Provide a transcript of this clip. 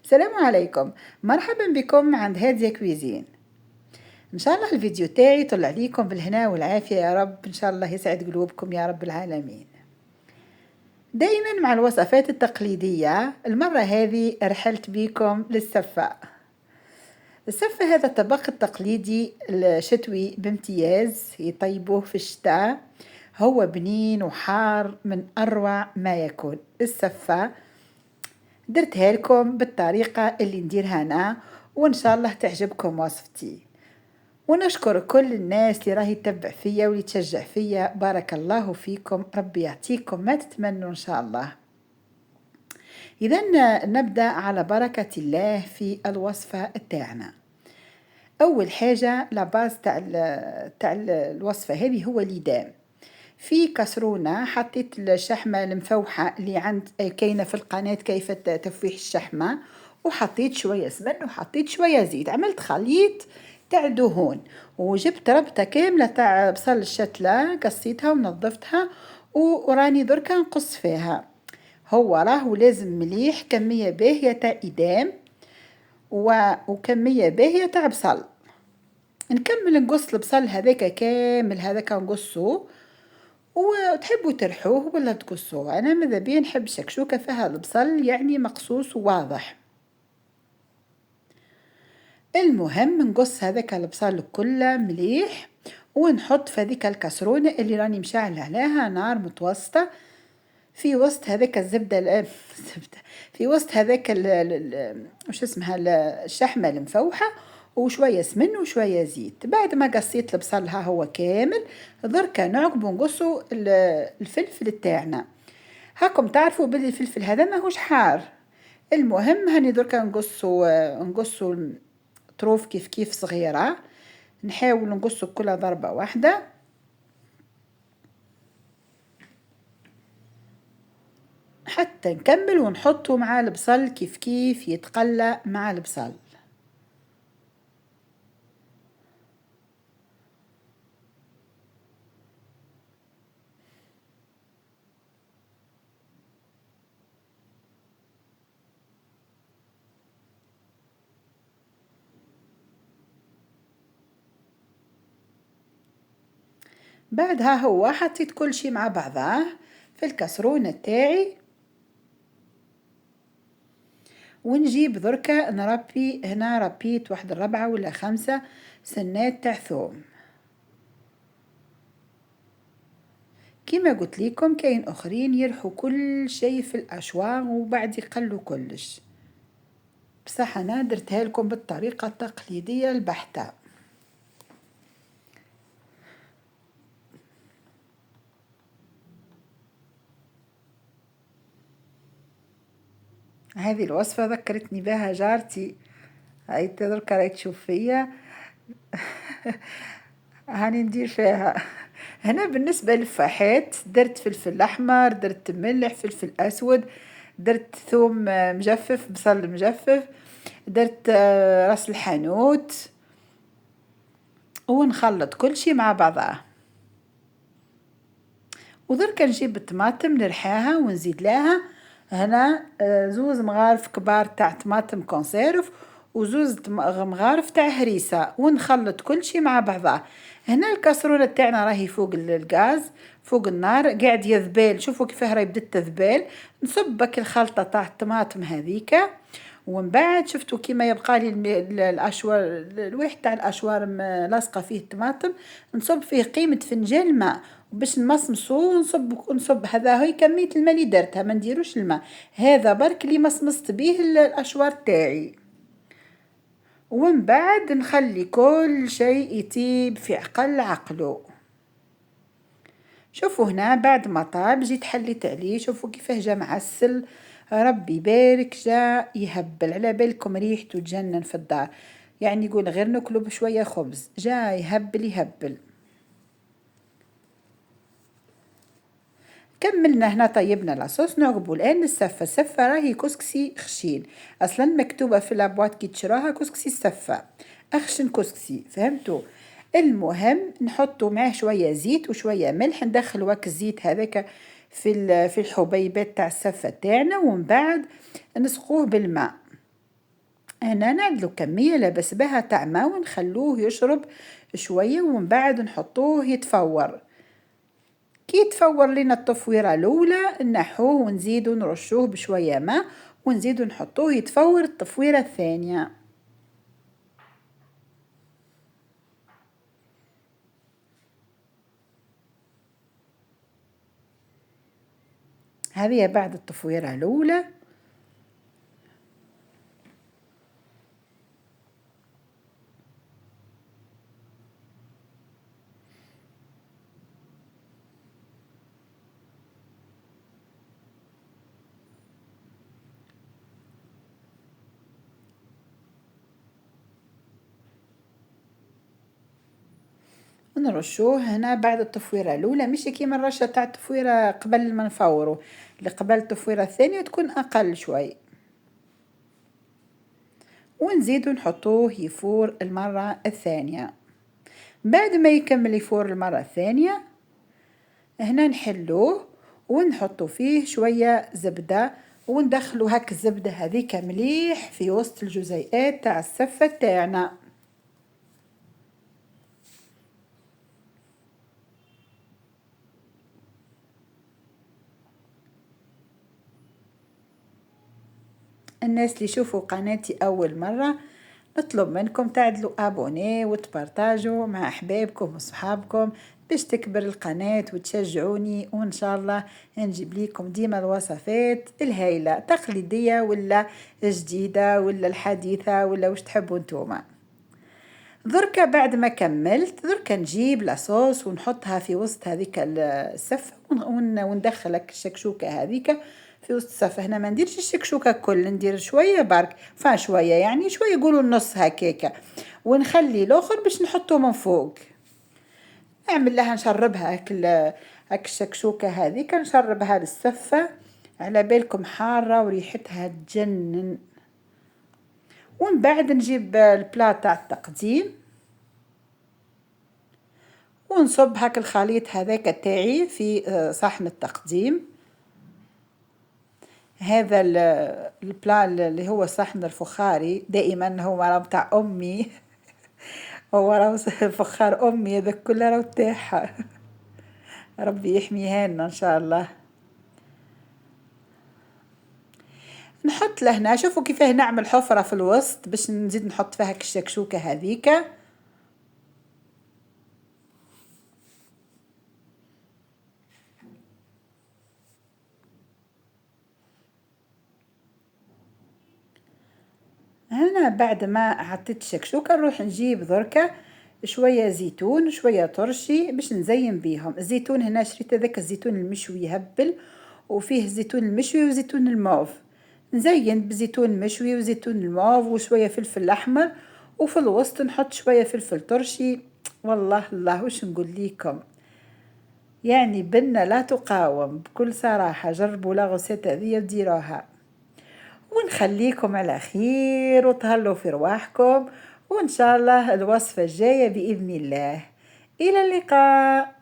السلام عليكم. مرحبا بكم عند هادية كويزين. ان شاء الله الفيديو تاعي طلع ليكم بالهنا والعافية يا رب، ان شاء الله يسعد قلوبكم يا رب العالمين. دائما مع الوصفات التقليدية، المرة هذه رحلت بكم للسفة. السفة هذا الطبق التقليدي الشتوي بامتياز، يطيبوه في الشتاء. هو بنين وحار من أروع ما يكون. السفة درتها لكم بالطريقة اللي نديرها أنا، وإن شاء الله تعجبكم وصفتي. ونشكر كل الناس اللي راهي تتبع فيا واللي تشجع فيا، بارك الله فيكم، ربي يعطيكم ما تتمنوا إن شاء الله. إذا نبدأ على بركة الله في الوصفة تاعنا. أول حاجة لاباز تاع الوصفة هذه هو ليدام. في كسرونة حطيت الشحمة المفوحة اللي عند كاينة في القناة كيف تفويح الشحمة، وحطيت شوية سمن وحطيت شوية زيت، عملت خليط تاع دهون، وجبت ربطة كاملة تاع بصل الشتلة، قصيتها ونظفتها وراني دركا نقص فيها. هو راهو لازم مليح، كمية باهية تاع إدام وكمية باهية تاع بصل. نكمل نقص البصل هذاك كامل، هذاك نقصه وتحبوا ترحوه ولا تقصوه. انا ماذا بيا نحب شكشوكه فيها البصل يعني مقصوص وواضح. المهم نقص هذاك البصل كله مليح، ونحط في هذيك الكسرونه اللي راني مشعله عليها نار متوسطه، في وسط هذاك الزبده في وسط هذاك وش اسمها الشحمه المفوحه، وشويه سمن وشويه زيت. بعد ما قصيت البصل ها هو كامل، دركا نعقبو نقصو الفلفل تاعنا. هاكم تعرفوا بلي الفلفل هذا ماهوش حار. المهم هاني دركا نقصو طروف كيف كيف صغيره، نحاول نقصو كل ضربه واحده حتى نكمل، ونحطه مع البصل كيف كيف يتقلى مع البصل. بعدها هو حطيت كل شي مع بعضاه في الكسرونة تاعي، ونجيب دركا نربي هنا، ربيت واحد 4 ولا 5 سنات تاع ثوم. كما قلت لكم كاين اخرين يرحوا كل شيء في الاشواق وبعد يقلوا كلش، بصح انا درتها لكم بالطريقه التقليديه البحته. هذه الوصفه ذكرتني بها جارتي، هاي دركا راهي تشوف فيا هاني ندير فيها. هنا بالنسبة للفاحات درت فلفل أحمر، درت ملح، فلفل أسود، درت ثوم مجفف، بصل مجفف، درت راس الحانوت، ونخلط كل شي مع بعضها. ودركا نجيب الطماطم نرحاها ونزيد لها هنا 2 مغارف كبار تاع طماطم كونسيرف، و2 مغارف تاع هريسة، ونخلط كل شي مع بعضها. هنا الكاسرونة تاعنا راهي فوق الغاز، فوق النار قاعد يذبال، شوفوا كيفاه راهي بدت تذبال. نصبك الخلطة تاع الطماطم هذيكا، ومن بعد شفتوا كيما يبقى لي الاشوار الواحد تاع الاشوار لاصقه فيه الطماطم، نصب فيه قيمه فنجان ماء باش نمصمصو، ونصب هذا هي كميه الماء اللي درتها، ما نديروش الماء هذا برك اللي مصمصت به الاشوار تاعي. ومن بعد نخلي كل شيء يطيب في عقل عقله. شوفوا هنا بعد ما طاب جيت حليت عليه، شوفوا كيفاه جا معسل، ربي يبارك، جا يهبل، على بالكم ريحته تجنن في الدار، يعني يقول غير ناكلو بشويه خبز، جا يهبل يهبل. كملنا هنا، طيبنا لاصوص، نعقبوا الان السفه. السفه راهي كسكسي خشين، اصلا مكتوبه في لابواط كي تشراها كسكسي السفه، اخشن كسكسي، فهمتوا؟ المهم نحطوا معاه شويه زيت وشويه ملح، ندخل واك الزيت هذاك في الحبيبات تاع السفه تاعنا، ومن بعد نسقوه بالماء. أنا نعدلو كمية لاباس بها تاع ما ونخلوه يشرب شوية ومن بعد نحطوه يتفور. كي يتفور لينا التفويرة الأولى نحوه ونزيدو نرشوه بشوية ماء ونزيدو نحطوه يتفور التفويرة الثانية. هذه بعد التفويرة الأولى. ونرشوه هنا بعد التفويرة الأولى، مش كيما الرشة تاع التفويرة قبل ما نفورو، اللي قبل التفويرة الثانية تكون أقل شوي. ونزيدو نحطوه يفور المرة الثانية. بعد ما يكمل يفور المرة الثانية هنا نحلوه ونحطو فيه شوية زبدة وندخلو هاك الزبدة هذيك مليح في وسط الجزيئات تاع السفة تاعنا. الناس اللي يشوفوا قناتي أول مرة نطلب منكم تعدلوا ابوني وتبارتاجوا مع احبابكم وصحابكم باش تكبر القناة وتشجعوني، وان شاء الله نجيب لكم ديما الوصفات الهايلة تقليدية ولا جديدة ولا الحديثة ولا وش تحبوا نتوما. دركا بعد ما كملت دركا نجيب لاصوص ونحطها في وسط هذيك السفة وندخلك الشكشوكة هذيك في وسط السفة. هنا ما نديرش الشكشوكة كل، ندير شوية برك شوية يعني شوية يقولوا النص هكاكا، ونخلي الاخر باش نحطه من فوق. نعمل لها نشربها هاك الشكشوكة هذيك نشربها للسفة، على بالكم حارة وريحتها تجنن. ومن بعد نجيب البلا تاع التقديم ونصب هاك الخليط هذاك تاعي في صحن التقديم. هذا البلا اللي هو صحن الفخاري دائما هو راه تاع امي هو راه فخار امي هذاك كله راه تاعها ربي يحميها لنا ان شاء الله. نحط لهنا شوفوا كيفاه نعمل حفرة في الوسط باش نزيد نحط فيها الشكشوكة هذيك. هنا بعد ما حطيت الشكشوكة نروح نجيب دركا شوية زيتون شوية ترشي باش نزين بيهم. الزيتون هنا شريت هذاك الزيتون المشوي يهبل، وفيه الزيتون المشوي وزيتون الموف. نزين بزيتون مشوي وزيتون الموف وشوية فلفل أحمر، وفي الوسط نحط شوية فلفل ترشي. والله الله وش نقول ليكم، يعني بنة لا تقاوم بكل صراحة. جربوا لا غوسيت هذه وديروها، ونخليكم على خير وتهلوا في رواحكم، وإن شاء الله الوصفة الجاية بإذن الله. إلى اللقاء.